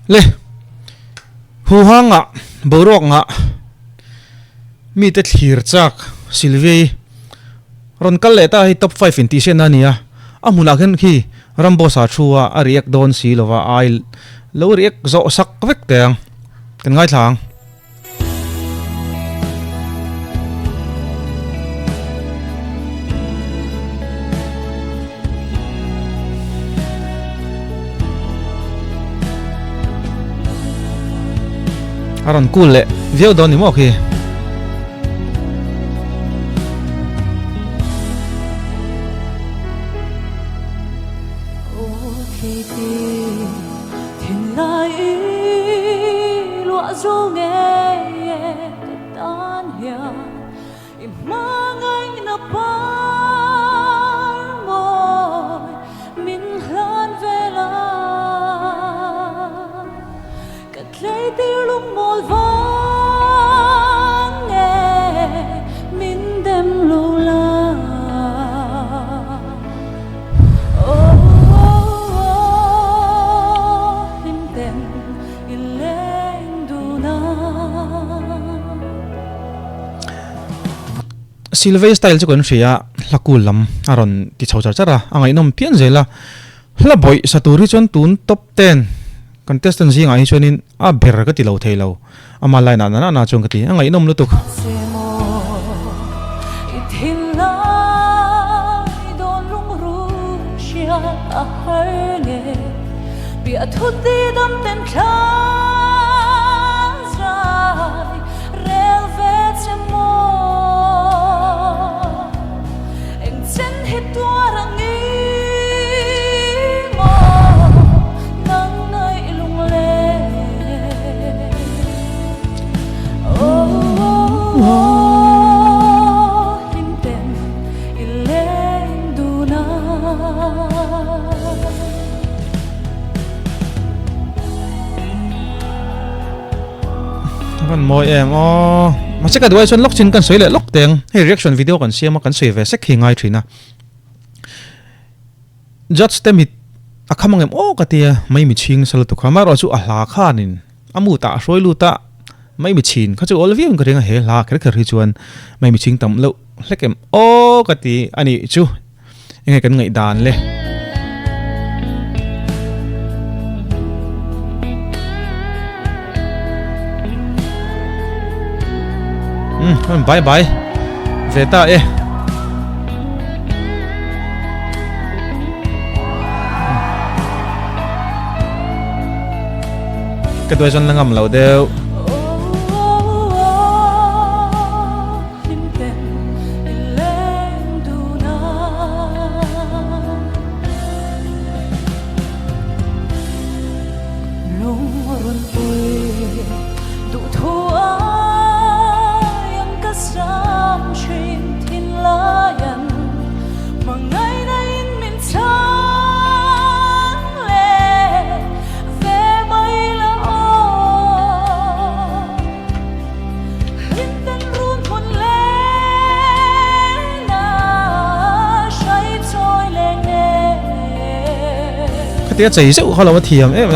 le hu hanga borok nga mi te thlir chak Sylvia-i ron kal leta hi top 5 in ti sen ania amuna gen khi Ramboss-a thua a riak don si lova ai lo riak zo sak vek teng kan ngai thlang aron cool le view don ni mo khi Sylvia style chukon ria lakul lam aron ti chawchar chara angai nom pian zela la boy saturi chon tun top 10 contestant zi ngai chonin a ber ka ti lo theilo ama lai na na chong ka ti angai nom lutuk kan moi em o ma se ka duai chon lok chin kan soi le lok teng he reaction video kan siam kan soi ve sek hi ngai thina judge temit akhamang em o katia mai mi ching sal tu khama ro chu a hla khanin amu ta roi lu ta mai mi chin kha chu olvium ka renga he hla kher kher hi chuan mai mi ching tam lo hlekem o kati ani chu engai kan ngai dan le bye bye về ta e cái đôi chân là ngầm lâu đều tiếc chỉ sự khó là thiềm em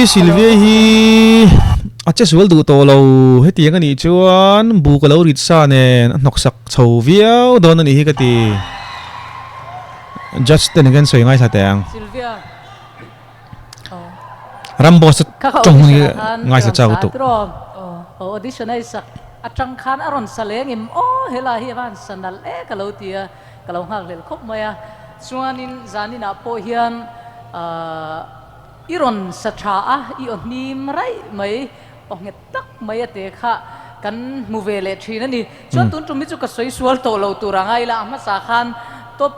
Sylvia-i ache sual du to lo he tiang ani chuan bu ka lo rit sa ne nok sak chho viau don ani hi ka ti just ten again soi ngai sa tang Sylvia Ramboss chong ngai sa chau tu audition ai sak atang khan aron saleng im o hela hi van sandal e ka lo tia ka lo hak lel khop maya chuanin zanina po hian iron satha a I on nim rai mai ong tak mai ate kha kan muvele thina ni chuan tun tumi chu ka soi sual to lo turangai la ama sa khan top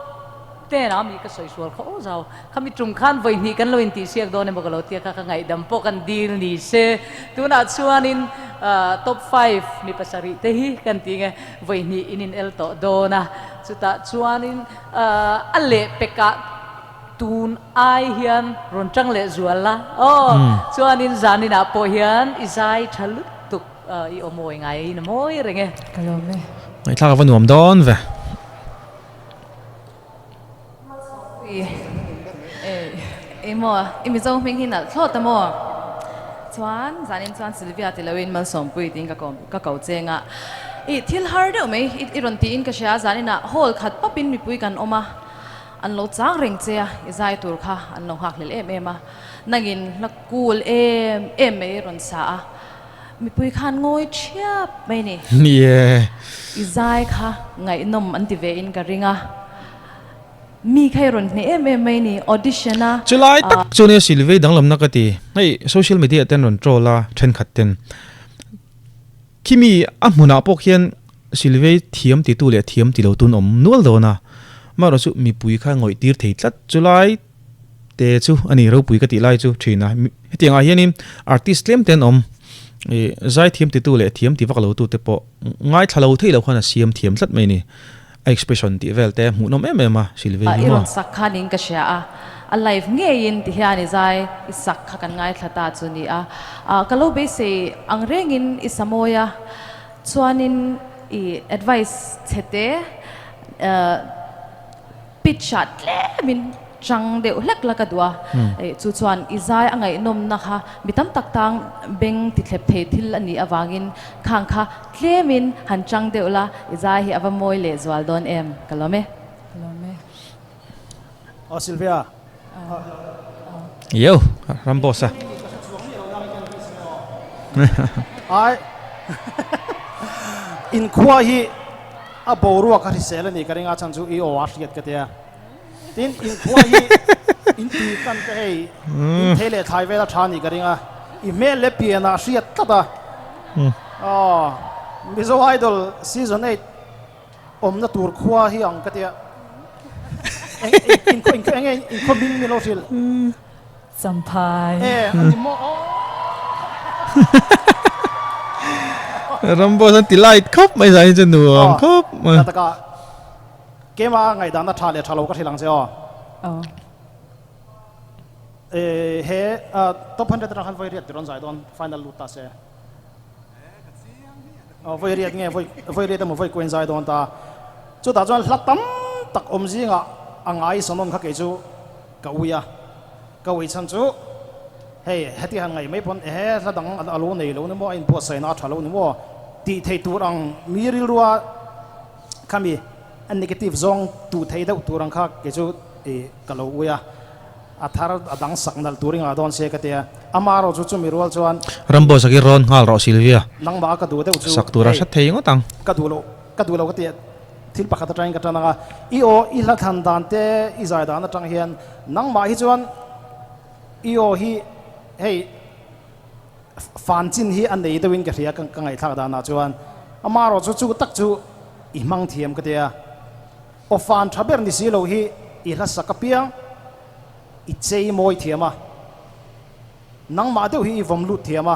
te na mi ka soi sual kho zau kami tum khan voi ni kan loin ti siak do ne mo kalo tia ka ngai dam po kan deal ni se tu na chuanin top 5 ni pasari te hi kan ti nge voi ni inin el to do na chuta chuanin alle peka tun ai hian ron chang le zuala chuanin zanina po hian izai thalut tuk I omoi ngai na moi renge Kalome. Ngai thla ka vanuam don ve Mo Mizo ming hin na thot mo chuan zanin chuan Sylvia ti lawin mal som pui ting ka kau chenga thil har de mai I ron ti in ka sha zanina hol khat papin mi pui kan oma an lo chang reng chea izai tur kha an lo hak lel em ema nangin na cool em mai ron sa mi pui khan ngoi chiap mai ni yeah izai kha ngai nom an ti ve in ka ringa mi khai ron ni em mai ni audition a chulai tak chune Sylvia danglam na ka ti hei social media ten ron trola then khat ten kimi amuna pok hian Sylvia thiam ti tu le thiam ti lo tun om nual do na maro chu mi pui kha ngoi tir thei tlat chulai te chu ani ro pui ka ti lai chu thina hetianga hianin artist lem ten om zai thiam ti tu le thiam ti vak lo tu te po ngai thalo thei lo khana siam thiam tlat mai ni expression ti velte mu nom em em Sylvia I ron sakhanin ka sha a live nge in ti hian izai isak kha kan ngai thlata chu ni kalo be se angrengin isamoya chuanin advice chete pitch shot le min chang de lek la ka dua chu chuan izai angai nom na kha mitam tak tang beng ti thlep the thil ani awangin khang kha tlemin han chang de la izai hi awamoi le zwal don em kalome Sylvia yo Ramboss-a ai in khua hi a boru ka ri sel ni ka ringa chan chu I o a riat ka tia tin in khua hi in ti kan ka hei in thele thai vela thani ka ringa I me le piana riat ta da Mizo Idol season 8 na tur khua hi ang ka tia in ko bing mi lo sil sampai ani mo Ramboss-a ti light khop mai zai chen nu khop ta ka kema ngai dan na tha le thalo ka thilang che he top 100 ra han voi riat ron zai don final luta se voi riat nge voi riat mo voi kuin zai don ta chu ta chuan hlatam tak om zinga angai sonom kha ke chu ka uya ka ui chan chu hei heti han ngai mai pon he la dang alo nei lo ni mo in po sai na thalo ni mo ti thei turang miril ruwa kami a negative zong tu thei dau turang kha ke chu kalo uya athar adang saknal turing adon se ka te amaro chu chu mirwal chuan Ramboss-a ki ron ngal ro Sylvia nang ba ka du deu chu saktura sa thei ngotang ka du lo ka te thil pakhat train ka tanga I la than dan te I zai dan atang hian nang ma hi chuan hi hei fan chin hi an nei dewin ka ria ka ngai thak da na chuan amaro chu chu tak chu I mang thiam ka te o fan thaber ni si lo hi I la sakapiang I chei moi thiama nang ma deu hi vom lut thiama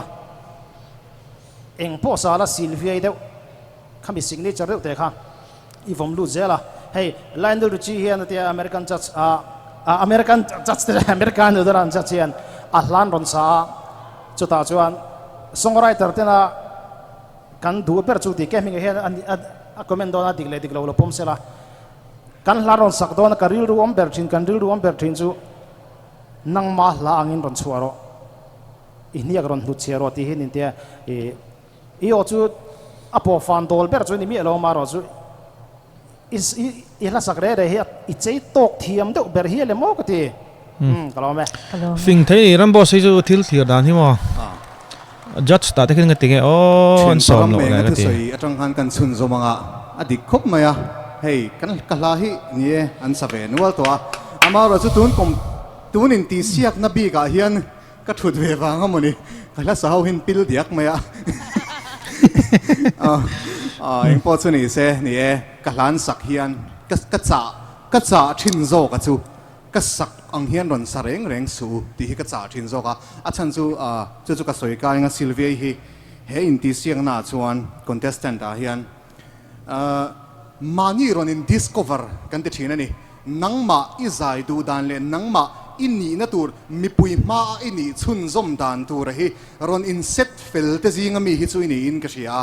eng po sala Sylvia deu khami signature deu te kha I vom lut zela hey Lionel Richie hian te American judge American judge American udaran judge hian ahlan ron sa chuta chuan songwriter tena kan du per chu ti ke mi hian a comment dona diglo lo pom sela kan laron sak dona ka ril ru om ber thin kan ril ru om ber thin chu nang ma la angin ron chuaro ihniak ron hlut chero ti hin te o chu apo fan dol ber chu ni mi lo ma ro chu la sak re he I chei tok thiam deuh ber hi le mo ka ti kalome fing thei Ramboss-a chu thil thir dan hi mo judge ta te khin nga tinge an som lo na ka ti atang han kan chun zo manga adik khop maya hei kan kala hi ni an save nual to amaro chu tun in ti siak na bi ga hian ka thut ve wanga moni kala sa hin pil diak maya eng po chu ni se ni kalan sak hian ka cha ka cha thin zo ka chu ka sak ang hian ron sa reng su ti hi ka cha thin zo ka a chan chu ka soi ka nga Sylvia hi he in ti siang na chuan contestant a hian mani ron in discover kan te thina ni nangma izai du dan le nangma inni na tur mi pui ma ini chun zom dan tur hi ron in set fel te zinga mi hi chu ini in ka sia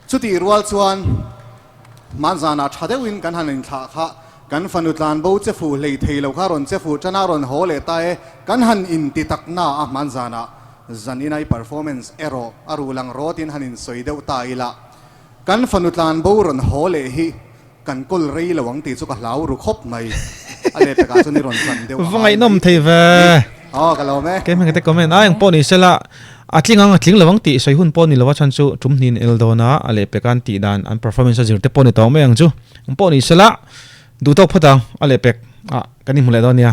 chuti rual chuan manzana thadewin kan hanin tha kha kan fanutlan bo che fu lei theilo kha ron che fu chana ron hole tae kan han in ti takna a manzana zaninai performance ero arulang rotin hanin soideu taila kan fanutlan bo ron hole hi kan kol rei lawang ti chu ka hlau ru khop mai ale ta ka chuni ron san deu vangai nom thei ve ka lo me ke me te comment ang poni sela atling lawang ti soi hun poni lawa chan chu tumnin eldona ale pekan ti dan an performance zirte poni taw me ang chu poni sela du tok phatang ale pek kani mule donia